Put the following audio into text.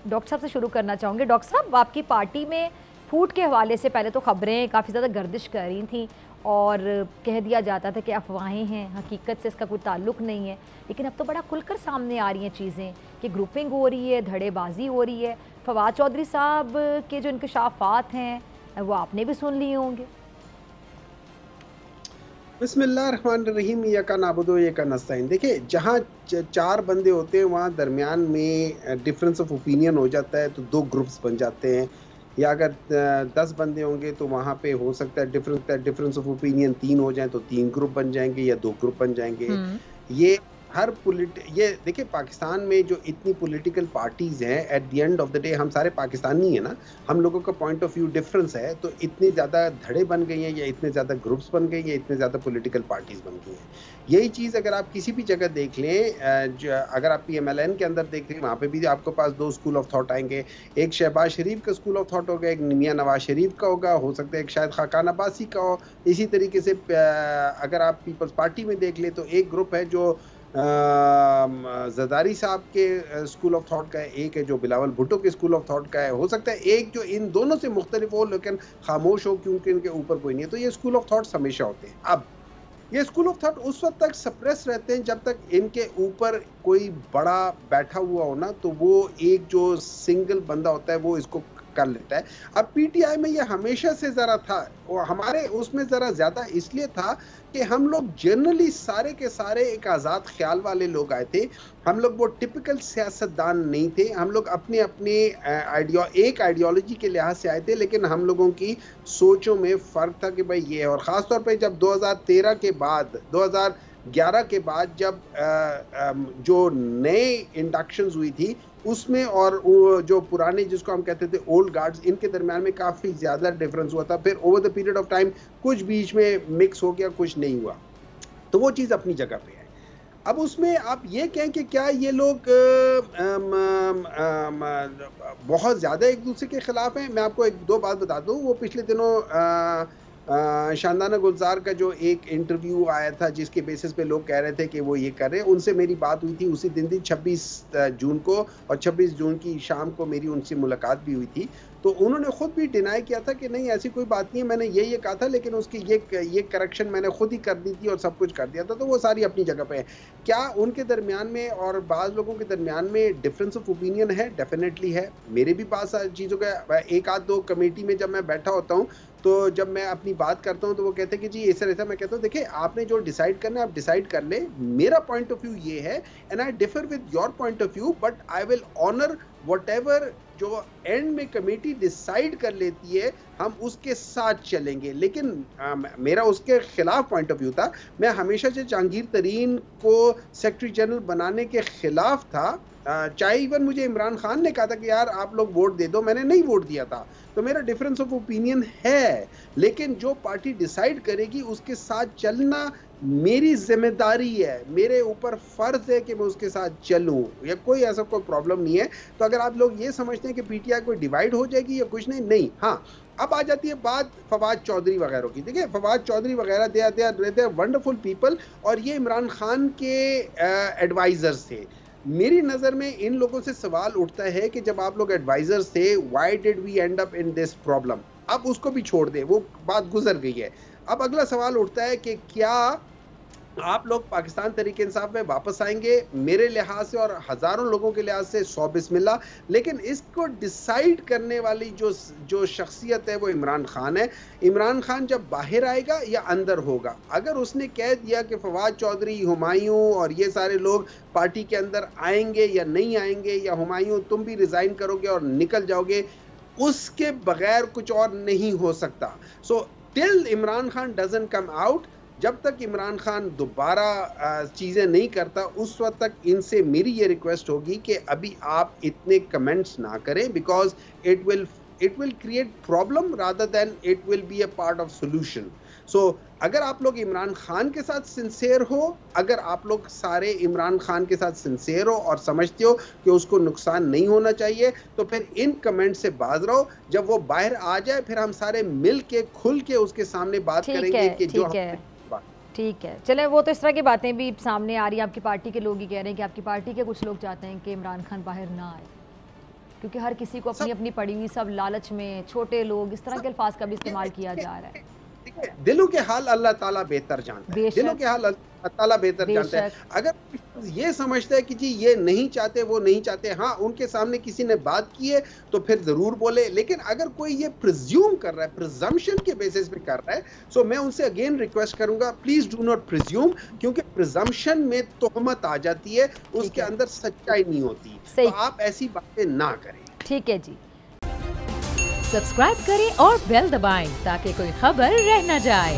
Doctor साहब से शुरू करना चाहूँगी। डॉक्टर साहब, आपकी पार्टी में फूट के हवाले से पहले तो खबरें काफ़ी ज़्यादा गर्दिश कर रही थी और कह दिया जाता था कि अफवाहें हैं, हकीकत से इसका कोई ताल्लुक़ नहीं है। लेकिन अब तो बड़ा खुलकर सामने आ रही हैं चीज़ें कि ग्रुपिंग हो रही है, धड़ेबाजी हो रही है। फवाद चौधरी साहब के जो इंकशाफात हैं वो आपने भी सुन लिए होंगे। बिस्मिल्लाहिर्रहमानिर्रहीम, यका नाबुदु व यका नस्तईन। देखिए, जहाँ 4 बंदे होते हैं वहाँ दरमियान में डिफरेंस ऑफ ओपिनियन हो जाता है तो 2 ग्रुप्स बन जाते हैं। या अगर 10 बंदे होंगे तो वहाँ पे हो सकता है डिफरेंस ऑफ ओपिनियन 3 हो जाएँ तो 3 ग्रुप बन जाएँगे या 2 ग्रुप बन जाएँगे। हुँ। ये ये देखिए, पाकिस्तान में जो इतनी पॉलिटिकल पार्टीज़ हैं, at the end of the day हम सारे पाकिस्तानी हैं ना, हम लोगों का पॉइंट ऑफ व्यू डिफरेंस है, तो इतनी ज़्यादा धड़े बन गई हैं या इतने ज़्यादा ग्रुप्स बन गई हैं, इतने ज़्यादा पॉलिटिकल पार्टीज़ बन गई हैं। यही चीज़ अगर आप किसी भी जगह देख लें, अगर आप पीएमएलएन के अंदर देख लें, वहाँ पे भी आपके पास 2 स्कूल ऑफ थॉट आएँगे। एक शहबाज शरीफ का स्कूल ऑफ थॉट होगा, एक मियाँ नवाज़ शरीफ का होगा, हो सकता है एक शायद खाकान अब्बासी का हो। इसी तरीके से अगर आप पीपल्स पार्टी में देख लें तो एक ग्रुप है जो ज़रदारी साहब के स्कूल ऑफ थॉट का है, एक है जो बिलावल भुट्टो के स्कूल ऑफ थॉट का है। हो सकता है एक जो इन दोनों से मुख्तलिफ हो लेकिन खामोश हो क्योंकि इनके ऊपर कोई नहीं है। तो ये स्कूल ऑफ थॉट्स हमेशा होते हैं। अब ये स्कूल ऑफ थॉट उस वक़्त तक सप्रेस रहते हैं जब तक इनके ऊपर कोई बड़ा बैठा हुआ हो ना, तो वो एक जो सिंगल बंदा होता है वो इसको कर लेता है। अब पीटीआई में ये हमेशा से ज़रा था, और हमारे उसमें ज़रा ज़्यादा इसलिए था कि हम लोग जनरली सारे के सारे एक आज़ाद ख़्याल वाले लोग आए थे। हम लोग वो टिपिकल सियासतदान नहीं थे। हम लोग अपने-अपने एक आइडियोलॉजी के लिहाज से आए थे, लेकिन हम लोगों की सोचों में फ़र्क था कि भाई ये है। और ख़ास तौर पे जब 2013 के बाद 2011 के बाद जब जो नए इंडक्शंस हुई थी उसमें और वो जो पुराने जिसको हम कहते थे ओल्ड गार्ड्स, इनके दरमियान में काफ़ी ज़्यादा डिफरेंस हुआ था। फिर over the period of time कुछ बीच में मिक्स हो गया, कुछ नहीं हुआ। तो वो चीज़ अपनी जगह पे है। अब उसमें आप ये कहें कि क्या ये लोग बहुत ज़्यादा एक दूसरे के खिलाफ हैं? मैं आपको 1-2 बात बता दूँ। वो पिछले दिनों शानदाना गुलजार का जो एक इंटरव्यू आया था जिसके बेसिस पे लोग कह रहे थे कि वो ये कर रहे हैं, उनसे मेरी बात हुई थी उसी दिन 26 जून को, और 26 जून की शाम को मेरी उनसे मुलाकात भी हुई थी। तो उन्होंने खुद भी डिनाई किया था कि नहीं ऐसी कोई बात नहीं है, मैंने ये कहा था, लेकिन उसकी ये करेक्शन मैंने खुद ही कर दी थी और सब कुछ कर दिया था। तो वो सारी अपनी जगह पे है। क्या उनके दरमियान में और बाज़ लोगों के दरमियान में डिफरेंस ऑफ ओपिनियन है? डेफिनेटली है। मेरे भी पास चीज़ों का 1 आध 2 कमेटी में जब मैं बैठा होता हूँ, तो जब मैं अपनी बात करता हूँ तो वो कहते हैं कि जी ऐसा-ऐसा। मैं कहता हूँ देखिए, आपने जो डिसाइड करना है आप डिसाइड कर लें। मेरा पॉइंट ऑफ व्यू ये है and I differ with your point of view, but I will honour whatever जो एंड में कमेटी डिसाइड कर लेती है, हम उसके साथ चलेंगे। लेकिन मेरा उसके खिलाफ पॉइंट ऑफ व्यू था। मैं हमेशा से जहांगीर तरीन को सेक्रेटरी जनरल बनाने के खिलाफ था। चाहे इवन मुझे इमरान खान ने कहा था कि यार आप लोग वोट दे दो, मैंने नहीं वोट दिया था। तो मेरा डिफरेंस ऑफ ओपिनियन है, लेकिन जो पार्टी डिसाइड करेगी उसके साथ चलना मेरी ज़िम्मेदारी है, मेरे ऊपर फ़र्ज़ है कि मैं उसके साथ चलूँ, या कोई ऐसा कोई प्रॉब्लम नहीं है। तो अगर आप लोग ये समझते हैं कि पीटीआई कोई डिवाइड हो जाएगी या कुछ नहीं, नहीं। हाँ, अब आ जाती है बात फवाद चौधरी वगैरह की। देखिए, फवाद चौधरी वगैरह दे आर वंडरफुल पीपल, और ये इमरान खान के एडवाइज़र्स थे। मेरी नज़र में इन लोगों से सवाल उठता है कि जब आप लोग एडवाइज़र्स थे, why did we end up in this problem? अब उसको भी छोड़ दें, वो बात गुजर गई है। अब अगला सवाल उठता है कि क्या आप लोग पाकिस्तान तहरीक इंसाफ में वापस आएंगे? मेरे लिहाज से और हज़ारों लोगों के लिहाज से 100 बिस्मिल्लाह, लेकिन इसको डिसाइड करने वाली जो शख्सियत है वो इमरान खान है। इमरान खान जब बाहर आएगा या अंदर होगा, अगर उसने कह दिया कि फवाद चौधरी, हुमायूं और ये सारे लोग पार्टी के अंदर आएंगे या नहीं आएंगे, या हुमायूं तुम भी रिज़ाइन करोगे और निकल जाओगे, उसके बगैर कुछ और नहीं हो सकता। So till Imran Khan doesn't come out, जब तक इमरान खान दोबारा चीज़ें नहीं करता, उस वक्त तक इनसे मेरी ये रिक्वेस्ट होगी कि अभी आप इतने कमेंट्स ना करें, because it will create problem rather than it will be a part of solution. So अगर आप लोग इमरान खान के साथ सिंसेयर हो, अगर आप लोग सारे इमरान खान के साथ सिंसेयर हो और समझते हो कि उसको नुकसान नहीं होना चाहिए, तो फिर इन कमेंट से बाज रहो। जब वो बाहर आ जाए फिर हम सारे मिल के खुल के उसके सामने बात करेंगे कि जो ठीक है। चले, वो तो इस तरह की बातें भी सामने आ रही हैं। आपकी पार्टी के लोग ही कह रहे हैं कि आपकी पार्टी के कुछ लोग चाहते हैं कि इमरान खान बाहर ना आए। क्योंकि हर किसी को अपनी अपनी पड़ी हुई, सब लालच में, छोटे लोग, इस तरह के अल्फाज का भी इस्तेमाल किया जा रहा है। दिलों के हाल अल्लाह ताला बेहतर जानता है, दिलों के हाल अल्लाह ताला बेहतर जानता है। अगर ये समझता है कि जी ये नहीं चाहते, वो नहीं चाहते, हाँ उनके सामने किसी ने बात की है तो फिर जरूर बोले, लेकिन अगर कोई ये प्रिज्यूम कर रहा है, प्रिजम्पशन के बेसिस पे कर रहा है, सो मैं उनसे अगेन रिक्वेस्ट करूंगा, प्लीज डू नॉट प्रिज्यूम, क्योंकि प्रिजम्पशन में तोहमत आ जाती है, उसके अंदर सच्चाई नहीं होती, तो आप ऐसी बातें ना करें। ठीक है जी। सब्सक्राइब करें और बेल दबाएं ताकि कोई खबर रह न जाए।